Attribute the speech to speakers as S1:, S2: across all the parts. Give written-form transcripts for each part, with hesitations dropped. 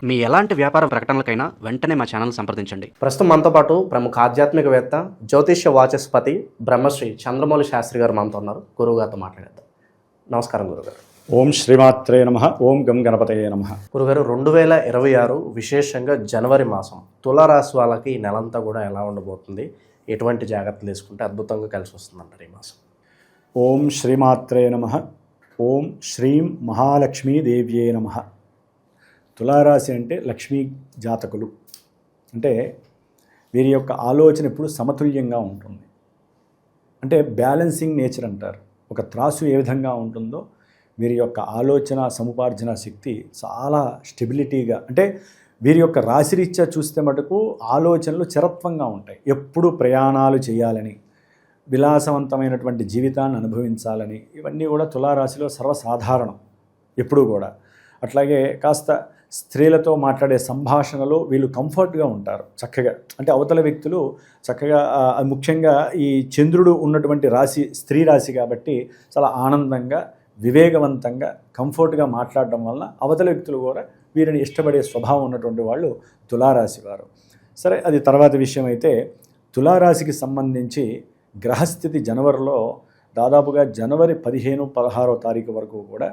S1: మీ ఎలాంటి వ్యాపార ప్రకటనలకైనా వెంటనే మా ఛానల్ సంప్రదించండి.
S2: ప్రస్తుతం మనతో పాటు ప్రముఖ ఆధ్యాత్మికవేత్త, జ్యోతిష్య వాచస్పతి బ్రహ్మశ్రీ చంద్రమౌళి శాస్త్రి గారు మనతో ఉన్నారు. గురువుగారితో మాట్లాడేద్దాం. నమస్కారం గురుగారు.
S3: ఓం శ్రీమాత్రే నమః. ఓం గం గణపతయే నమః.
S2: గురుగారు, 2026 విశేషంగా జనవరి మాసం తులారాశి వాళ్ళకి ఈ నెలంతా కూడా ఎలా ఉండబోతుంది, ఎటువంటి జాగ్రత్తలు తీసుకుంటే అద్భుతంగా కలిసి వస్తుందంటారు ఈ మాసం?
S3: ఓం శ్రీమాత్రే నమః. ఓం శ్రీం మహాలక్ష్మీదేవ్యే నమః. తులారాశి అంటే లక్ష్మీ జాతకులు. అంటే వీరి యొక్క ఆలోచన ఎప్పుడు సమతుల్యంగా ఉంటుంది. అంటే బ్యాలెన్సింగ్ నేచర్ అంటారు. ఒక త్రాసు ఏ విధంగా ఉంటుందో వీరి యొక్క ఆలోచన సముపార్జన శక్తి చాలా స్టెబిలిటీగా, అంటే వీరి యొక్క రాశిరీత్యా చూస్తే మటుకు ఆలోచనలు చిరత్వంగా ఉంటాయి. ఎప్పుడు ప్రయాణాలు చేయాలని, విలాసవంతమైనటువంటి జీవితాన్ని అనుభవించాలని, ఇవన్నీ కూడా తులారాశిలో సర్వసాధారణం ఎప్పుడూ కూడా. అట్లాగే కాస్త స్త్రీలతో మాట్లాడే సంభాషణలో వీళ్ళు కంఫర్ట్గా ఉంటారు చక్కగా. అంటే అవతల వ్యక్తులు చక్కగా, ముఖ్యంగా ఈ చంద్రుడు ఉన్నటువంటి రాశి స్త్రీ రాశి కాబట్టి చాలా ఆనందంగా, వివేకవంతంగా, కంఫర్ట్గా మాట్లాడడం వలన అవతల వ్యక్తులు కూడా వీరిని ఇష్టపడే స్వభావం ఉన్నటువంటి వాళ్ళు తులారాశి వారు. సరే, అది తర్వాత విషయం. అయితే తులారాశికి సంబంధించి గ్రహస్థితి జనవరిలో దాదాపుగా జనవరి 15-16 తారీఖు వరకు కూడా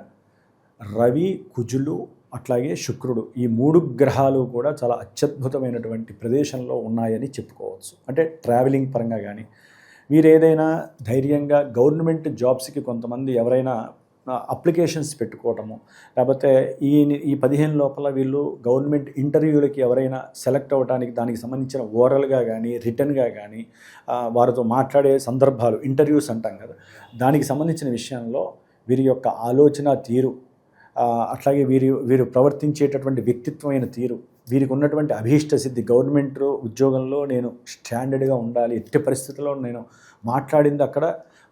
S3: రవి, కుజులు, అట్లాగే శుక్రుడు, ఈ 3 గ్రహాలు కూడా చాలా అత్యద్భుతమైనటువంటి ప్రదేశంలో ఉన్నాయని చెప్పుకోవచ్చు. అంటే ట్రావెలింగ్ పరంగా కానీ, మీరు ఏదైనా ధైర్యంగా గవర్నమెంట్ జాబ్స్కి కొంతమంది ఎవరైనా అప్లికేషన్స్ పెట్టుకోవటము, లేకపోతే ఈ 15 లోపల వీళ్ళు గవర్నమెంట్ ఇంటర్వ్యూలకి ఎవరైనా సెలెక్ట్ అవ్వడానికి దానికి సంబంధించిన ఓరల్గా కానీ రిటర్న్గా కానీ వారితో మాట్లాడే సందర్భాలు, ఇంటర్వ్యూస్ అంటాం కదా, దానికి సంబంధించిన విషయంలో వీరి యొక్క ఆలోచన తీరు, అట్లాగే వీరు ప్రవర్తించేటటువంటి వ్యక్తిత్వమైన తీరు, వీరికి ఉన్నటువంటి అభీష్ట సిద్ధి, గవర్నమెంట్ ఉద్యోగంలో నేను స్టాండర్డ్గా ఉండాలి, ఎట్టి పరిస్థితుల్లో నేను మాట్లాడింది అక్కడ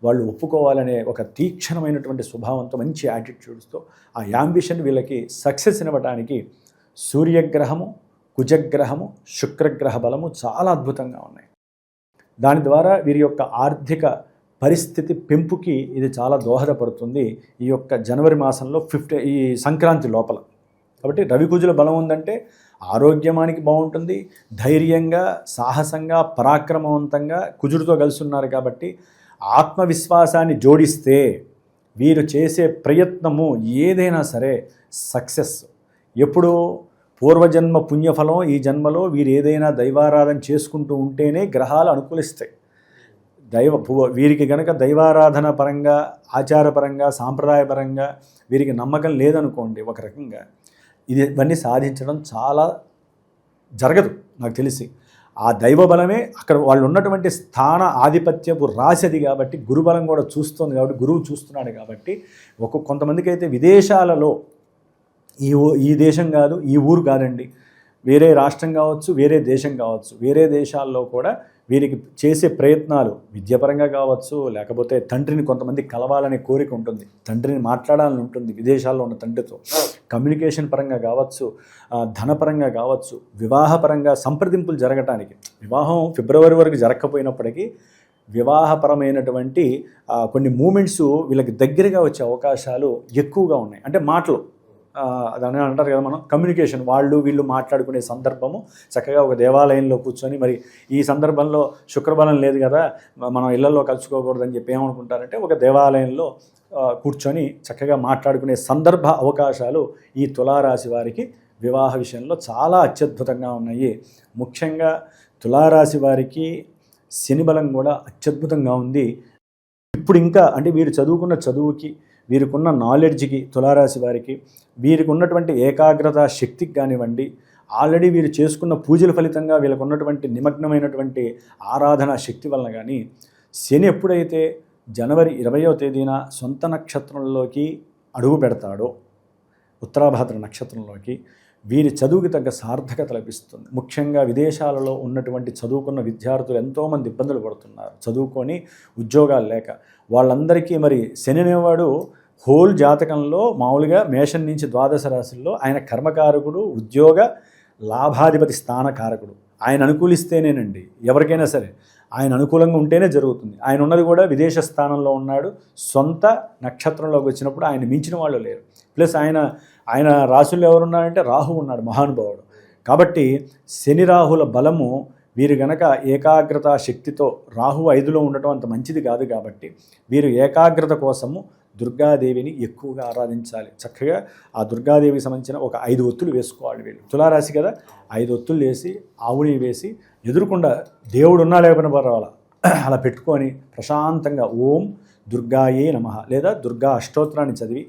S3: వాళ్ళు ఒప్పుకోవాలనే ఒక తీక్షణమైనటువంటి స్వభావంతో, మంచి యాటిట్యూడ్స్తో ఆ యాంబిషన్ వీళ్ళకి సక్సెస్ ఇవ్వడానికి సూర్యగ్రహము, కుజగ్రహము, శుక్రగ్రహ బలము చాలా అద్భుతంగా ఉన్నాయి. దాని ద్వారా వీరి యొక్క ఆర్థిక పరిస్థితి పెంపుకి ఇది చాలా దోహదపడుతుంది ఈ యొక్క జనవరి మాసంలో ఈ సంక్రాంతి లోపల. కాబట్టి రవికుజుల బలం ఉందంటే ఆరోగ్యమానికి బాగుంటుంది, ధైర్యంగా, సాహసంగా, పరాక్రమవంతంగా కుజుడితో కలిసి ఉన్నారు కాబట్టి ఆత్మవిశ్వాసాన్ని జోడిస్తే వీరు చేసే ప్రయత్నము ఏదైనా సరే సక్సెస్. ఎప్పుడు పూర్వజన్మ పుణ్యఫలం ఈ జన్మలో వీరు ఏదైనా దైవారాధన చేసుకుంటూ ఉంటేనే గ్రహాలు అనుకూలిస్తాయి. వీరికి కనుక దైవారాధన పరంగా, ఆచారపరంగా, సాంప్రదాయపరంగా వీరికి నమ్మకం లేదనుకోండి, ఒక రకంగా ఇవన్నీ సాధించడం చాలా జరగదు నాకు తెలిసి. ఆ దైవ బలమే అక్కడ వాళ్ళు ఉన్నటువంటి స్థాన ఆధిపత్యపు రాశిది కాబట్టి, గురుబలం కూడా చూస్తుంది కాబట్టి, గురువు చూస్తున్నాడు కాబట్టి, కొంతమందికి అయితే విదేశాలలో ఈ దేశం కాదు, ఈ ఊరు కాదండి, వేరే రాష్ట్రం కావచ్చు, వేరే దేశం కావచ్చు, వేరే దేశాల్లో కూడా వీరికి చేసే ప్రయత్నాలు విద్యాపరంగా కావచ్చు, లేకపోతే తండ్రిని కొంతమంది కలవాలనే కోరిక ఉంటుంది, తండ్రిని మాట్లాడాలని ఉంటుంది విదేశాల్లో ఉన్న తండ్రితో, కమ్యూనికేషన్ పరంగా కావచ్చు, ధనపరంగా కావచ్చు, వివాహపరంగా సంప్రదింపులు జరగటానికి, వివాహం ఫిబ్రవరి వరకు జరగకపోయినప్పటికీ వివాహపరమైనటువంటి కొన్ని మూమెంట్స్ వీళ్ళకి దగ్గరగా వచ్చే అవకాశాలు ఎక్కువగా ఉన్నాయి. అంటే మాటలు, దాని అంటారు కదా మనం, కమ్యూనికేషన్, వీళ్ళు మాట్లాడుకునే సందర్భము చక్కగా ఒక దేవాలయంలో కూర్చొని, మరి ఈ సందర్భంలో శుక్రబలం లేదు కదా మనం ఇళ్లలో కలుసుకోకూడదని చెప్పి ఏమనుకుంటారంటే, ఒక దేవాలయంలో కూర్చొని చక్కగా మాట్లాడుకునే సందర్భ అవకాశాలు ఈ తులారాశి వారికి వివాహ విషయంలో చాలా అత్యద్భుతంగా ఉన్నాయి. ముఖ్యంగా తులారాశి వారికి శని బలం కూడా అత్యద్భుతంగా ఉంది. ఇప్పుడు ఇంకా అంటే వీరు చదువుకున్న చదువుకి, వీరికున్న నాలెడ్జ్కి, తులారాశి వారికి వీరికి ఉన్నటువంటి ఏకాగ్రత శక్తికి కానివ్వండి, ఆల్రెడీ వీరు చేసుకున్న పూజల ఫలితంగా వీళ్ళకు ఉన్నటువంటి నిమగ్నమైనటువంటి ఆరాధన శక్తి వలన కానీ, శని ఎప్పుడైతే జనవరి 20వ తేదీన సొంత నక్షత్రంలోకి అడుగు పెడతాడో, ఉత్తరాభాద్ర నక్షత్రంలోకి, వీరి చదువుకి తగ్గ సార్థకత లభిస్తుంది. ముఖ్యంగా విదేశాలలో ఉన్నటువంటి చదువుకున్న విద్యార్థులు ఎంతోమంది ఇబ్బందులు పడుతున్నారు చదువుకొని, ఉద్యోగాలు లేక. వాళ్ళందరికీ మరి శని అనేవాడు హోల్ జాతకంలో మామూలుగా మేషం నుంచి ద్వాదశ రాశుల్లో ఆయన కర్మకారకుడు, ఉద్యోగ లాభాధిపతి స్థానకారకుడు. ఆయన అనుకూలిస్తేనేనండి ఎవరికైనా సరే, ఆయన అనుకూలంగా ఉంటేనే జరుగుతుంది. ఆయన ఉన్నది కూడా విదేశ స్థానంలో ఉన్నాడు, సొంత నక్షత్రంలోకి వచ్చినప్పుడు ఆయన మించిన వాళ్ళు లేరు. ప్లస్ ఆయన రాశుల్లో ఎవరున్నారంటే రాహు ఉన్నాడు, మహానుభావుడు. కాబట్టి శని రాహుల బలము వీరు గనక ఏకాగ్రత శక్తితో, రాహు 5లో ఉండటం అంత మంచిది కాదు కాబట్టి వీరు ఏకాగ్రత కోసము దుర్గాదేవిని ఎక్కువగా ఆరాధించాలి. చక్కగా ఆ దుర్గాదేవికి సంబంధించిన ఒక 5 ఒత్తులు వేసుకోవాలి వీళ్ళు. తులారాశి కదా, 5 ఒత్తులు వేసి ఆవుని వేసి ఎదురుకుండా దేవుడు ఉన్నా లేకపోయినా పర్వాలా అలా పెట్టుకొని ప్రశాంతంగా ఓం దుర్గాయే నమః లేదా దుర్గా అష్టోత్తరాన్ని చదివి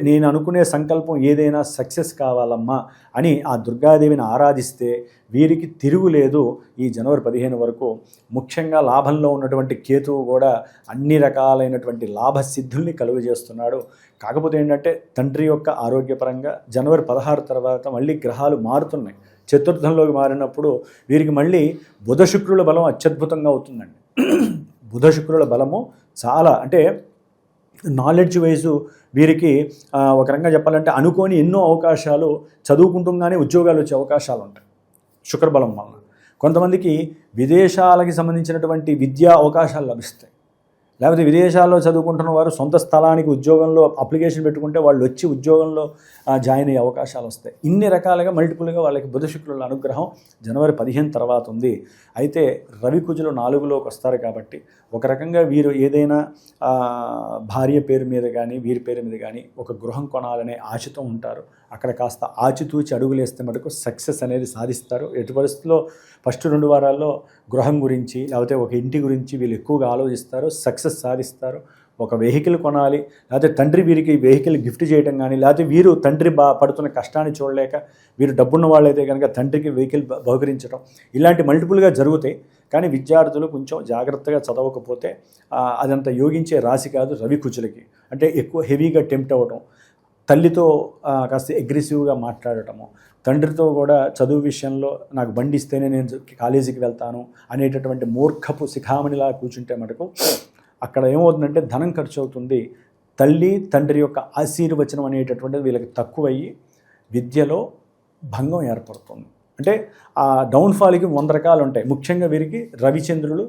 S3: నేను అనుకునే సంకల్పం ఏదైనా సక్సెస్ కావాలమ్మా అని ఆ దుర్గాదేవిని ఆరాధిస్తే వీరికి తిరుగులేదు. ఈ జనవరి 15 వరకు ముఖ్యంగా లాభంలో ఉన్నటువంటి కేతువు కూడా అన్ని రకాలైనటువంటి లాభసిద్ధుల్ని కలుగజేస్తున్నాడు. కాకపోతే ఏంటంటే తండ్రి యొక్క ఆరోగ్యపరంగా జనవరి 16 తర్వాత మళ్ళీ గ్రహాలు మారుతున్నాయి. చతుర్థంలోకి మారినప్పుడు వీరికి మళ్ళీ బుధ శుక్రుల బలం అత్యద్భుతంగా అవుతుందండి. బుధ శుక్రుల బలము చాలా, అంటే నాలెడ్జ్ వైజు వీరికి ఒక రకంగా చెప్పాలంటే అనుకోని ఎన్నో అవకాశాలు, చదువుకుంటుంగానే ఉద్యోగాలు వచ్చే అవకాశాలు ఉంటాయి శుక్రబలం వలన. కొంతమందికి విదేశాలకి సంబంధించినటువంటి విద్యా అవకాశాలు లభిస్తాయి. లేకపోతే విదేశాల్లో చదువుకుంటున్న వారు సొంత స్థలానికి ఉద్యోగంలో అప్లికేషన్ పెట్టుకుంటే వాళ్ళు వచ్చి ఉద్యోగంలో జాయిన్ అయ్యే అవకాశాలు వస్తాయి. ఇన్ని రకాలుగా మల్టిపుల్గా వాళ్ళకి బుధ శుక్రుల అనుగ్రహం జనవరి 15 తర్వాత ఉంది. అయితే రవి కుజులు 4లోకి వస్తారు కాబట్టి ఒక రకంగా వీరు ఏదైనా భార్య పేరు మీద కానీ వీరి పేరు మీద కానీ ఒక గృహం కొనాలనే ఆశతో ఉంటారు. అక్కడ కాస్త ఆచితూచి అడుగులేస్తే మటుకు సక్సెస్ అనేది సాధిస్తారు. ఎటు పరిస్థితుల్లో ఫస్ట్ 2 వారాల్లో గృహం గురించి లేకపోతే ఒక ఇంటి గురించి వీళ్ళు ఎక్కువగా ఆలోచిస్తారు, సక్సెస్ సాధిస్తారు. ఒక వెహికల్ కొనాలి, లేకపోతే తండ్రి వీరికి వెహికల్ గిఫ్ట్ చేయడం కానీ, లేకపోతే వీరు తండ్రి పడుతున్న కష్టాన్ని చూడలేక వీరు డబ్బున్న వాళ్ళైతే కనుక తండ్రికి వెహికల్ బహుకరించడం, ఇలాంటి మల్టిపుల్గా జరుగుతాయి. కానీ విద్యార్థులు కొంచెం జాగ్రత్తగా చదవకపోతే అదంతా యోగించే రాశి కాదు రవి కుజులకి. అంటే ఎక్కువ హెవీగా టెంప్ట్ అవ్వటం, తల్లితో కాస్త అగ్రెసివ్గా మాట్లాడటము, తండ్రితో కూడా చదువు విషయంలో నాకు బండి ఇస్తేనే నేను కాలేజీకి వెళ్తాను అనేటటువంటి మూర్ఖపు శిఖామణిలా కూర్చుంటే మటుకు అక్కడ ఏమవుతుందంటే ధనం ఖర్చు అవుతుంది. తల్లి తండ్రి యొక్క ఆశీర్వచనం అనేటటువంటిది వీళ్ళకి తక్కువయ్యి విద్యలో భంగం ఏర్పడుతుంది. అంటే ఆ డౌన్ఫాల్కి 100 రకాలు ఉంటాయి. ముఖ్యంగా వీరికి రవిచంద్రులు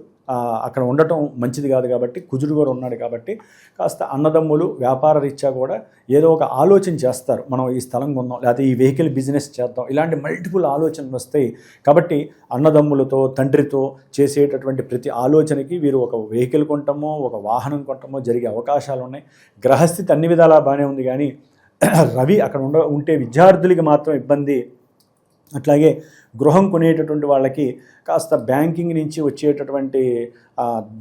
S3: అక్కడ ఉండటం మంచిది కాదు కాబట్టి, కుజుడు కూడా ఉన్నాడు కాబట్టి కాస్త అన్నదమ్ములు వ్యాపార రీత్యా కూడా ఏదో ఒక ఆలోచన చేస్తారు. మనం ఈ స్థలం కొందాం, లేకపోతే ఈ వెహికల్ బిజినెస్ చేద్దాం, ఇలాంటి మల్టిపుల్ ఆలోచనలు వస్తాయి. కాబట్టి అన్నదమ్ములతో తండ్రితో చేసేటటువంటి ప్రతి ఆలోచనకి వీరు ఒక వెహికల్ కొంటామో ఒక వాహనం కొంటామో జరిగే అవకాశాలు ఉన్నాయి. గ్రహస్థితి అన్ని విధాలా బాగానే ఉంది, కానీ రవి అక్కడ ఉంటే విద్యార్థులకి మాత్రం ఇబ్బంది. అట్లాగే గృహం కొనేటటువంటి వాళ్ళకి కాస్త బ్యాంకింగ్ నుంచి వచ్చేటటువంటి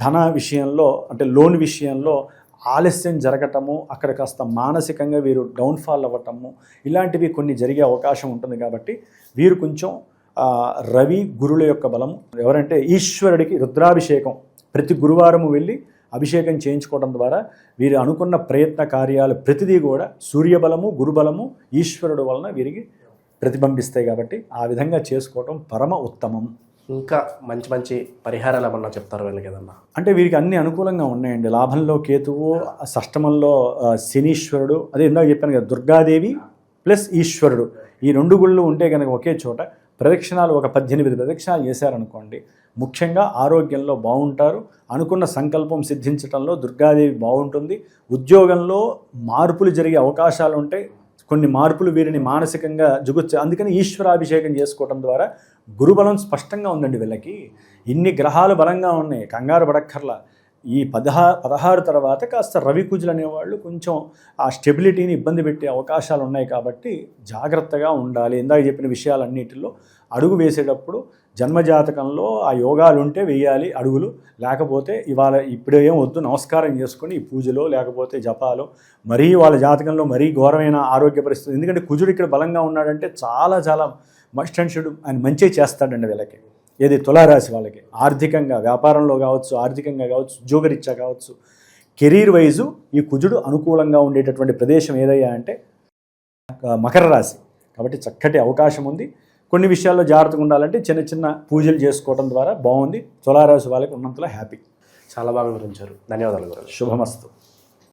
S3: ధన విషయంలో, అంటే లోన్ విషయంలో ఆలస్యం జరగటము, అక్కడ కాస్త మానసికంగా వీరు డౌన్ఫాల్ అవ్వటము, ఇలాంటివి కొన్ని జరిగే అవకాశం ఉంటుంది. కాబట్టి వీరు కొంచెం రవి గురుల యొక్క బలము, ఎవరంటే ఈశ్వరుడికి రుద్రాభిషేకం ప్రతి గురువారము వెళ్ళి అభిషేకం చేయించుకోవడం ద్వారా వీరు అనుకున్న ప్రయత్న కార్యాలు ప్రతిదీ కూడా సూర్యబలము గురుబలము ఈశ్వరుడు వలన వీరికి ప్రతిబింబిస్తాయి. కాబట్టి ఆ విధంగా చేసుకోవటం పరమ ఉత్తమం.
S2: ఇంకా మంచి మంచి పరిహారాలు ఏమన్నా చెప్తారు వీళ్ళకి కదన్నా?
S3: అంటే వీరికి అన్ని అనుకూలంగా ఉన్నాయండి. లాభంలో కేతువు, షష్టమంలో శనీశ్వరుడు, అదే ఇందాక చెప్పాను కదా దుర్గాదేవి ప్లస్ ఈశ్వరుడు, ఈ 2 గుళ్ళు ఉంటే కనుక ఒకే చోట ప్రదక్షిణాలు ఒక 18 ప్రదక్షిణాలు చేశారనుకోండి, ముఖ్యంగా ఆరోగ్యంలో బాగుంటారు. అనుకున్న సంకల్పం సిద్ధించడంలో దుర్గాదేవి బాగుంటుంది. ఉద్యోగంలో మార్పులు జరిగే అవకాశాలు ఉంటాయి. కొన్ని మార్పులు వీరిని మానసికంగా అందుకని ఈశ్వరాభిషేకం చేసుకోవడం ద్వారా గురుబలం స్పష్టంగా ఉందండి వీళ్ళకి. ఇన్ని గ్రహాలు బలంగా ఉన్నాయి, కంగారు పడక్కర్లా. ఈ 16 తర్వాత కాస్త రవి కుజులు అనేవాళ్ళు కొంచెం ఆ స్టెబిలిటీని ఇబ్బంది పెట్టే అవకాశాలు ఉన్నాయి. కాబట్టి జాగ్రత్తగా ఉండాలి. ఇందాక చెప్పిన విషయాలన్నిటిలో అడుగు వేసేటప్పుడు జన్మజాతకంలో ఆ యోగాలు ఉంటే వేయాలి అడుగులు, లేకపోతే ఇప్పుడే ఏం వద్దు, నమస్కారం చేసుకొని ఈ పూజలో లేకపోతే జపాలో, మరీ వాళ్ళ జాతకంలో మరీ ఘోరమైన ఆరోగ్య పరిస్థితి. ఎందుకంటే కుజుడు ఇక్కడ బలంగా ఉన్నాడంటే చాలా చాలా మస్ట్ అండ్ షుడ్ ఆయన మంచి చేస్తాడండి వీళ్ళకి. ఏది తులారాశి వాళ్ళకి ఆర్థికంగా, వ్యాపారంలో కావచ్చు, ఆర్థికంగా కావచ్చు, ఉద్యోగరీత్యా కావచ్చు, కెరీర్ వైజు ఈ కుజుడు అనుకూలంగా ఉండేటటువంటి ప్రదేశం ఏదయ్యా అంటే మకర రాశి. కాబట్టి చక్కటి అవకాశం ఉంది. కొన్ని విషయాల్లో జాగ్రత్తగా ఉండాలంటే చిన్న చిన్న పూజలు చేసుకోవడం ద్వారా బాగుంది. తులారాశి వాళ్ళకి ఉన్నంతలో హ్యాపీ.
S2: చాలా బాగా వివరించారు. ధన్యవాదాలు గురు.
S3: శుభమస్తు.